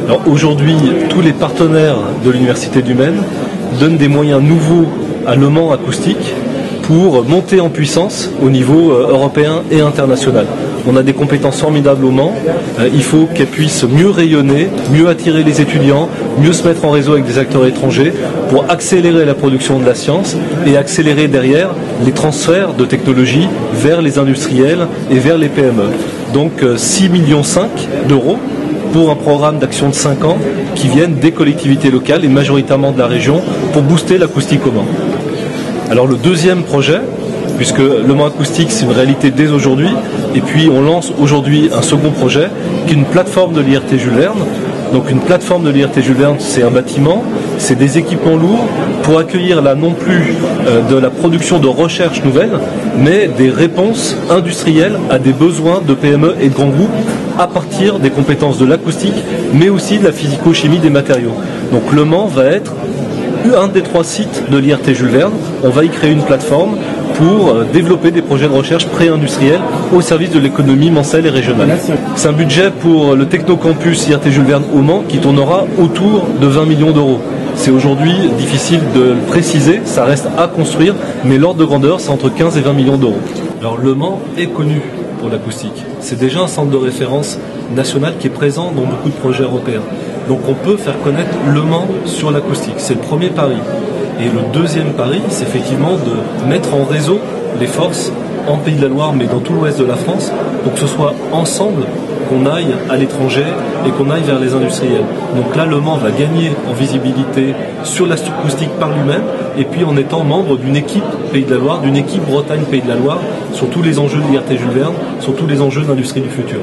Alors aujourd'hui, tous les partenaires de l'Université du Maine donnent des moyens nouveaux à Le Mans Acoustique pour monter en puissance au niveau européen et international. On a des compétences formidables au Mans, il faut qu'elles puissent mieux rayonner, mieux attirer les étudiants, mieux se mettre en réseau avec des acteurs étrangers pour accélérer la production de la science et accélérer derrière les transferts de technologies vers les industriels et vers les PME. Donc 6,5 millions d'euros pour un programme d'action de 5 ans qui viennent des collectivités locales et majoritairement de la région pour booster l'acoustique au Mans. Alors le deuxième projet, puisque Le Mans Acoustique c'est une réalité dès aujourd'hui, et puis on lance aujourd'hui un second projet qui est une plateforme de l'IRT Jules Verne. Donc une plateforme de l'IRT Jules Verne, c'est un bâtiment, c'est des équipements lourds pour accueillir là non plus de la production de recherche nouvelle, mais des réponses industrielles à des besoins de PME et de grands groupes à partir des compétences de l'acoustique, mais aussi de la physico-chimie des matériaux. Donc Le Mans va être un des 3 sites de l'IRT Jules Verne. On va y créer une plateforme pour développer des projets de recherche pré-industriels au service de l'économie mancelle et régionale. C'est un budget pour le Technocampus IRT Jules Verne au Mans qui tournera autour de 20 millions d'euros. C'est aujourd'hui difficile de le préciser, ça reste à construire, mais l'ordre de grandeur c'est entre 15 et 20 millions d'euros. Alors Le Mans est connu pour l'acoustique. C'est déjà un centre de référence national qui est présent dans beaucoup de projets européens. Donc on peut faire connaître Le Mans sur l'acoustique. C'est le premier pari. Et le deuxième pari, c'est effectivement de mettre en réseau les forces en Pays de la Loire, mais dans tout l'ouest de la France, pour que ce soit ensemble qu'on aille à l'étranger et qu'on aille vers les industriels. Donc là, Le Mans va gagner en visibilité sur l'acoustique par lui-même, et puis en étant membre d'une équipe Pays de la Loire, d'une équipe Bretagne Pays de la Loire, sur tous les enjeux de l'IRT Jules Verne, sur tous les enjeux de l'industrie du futur.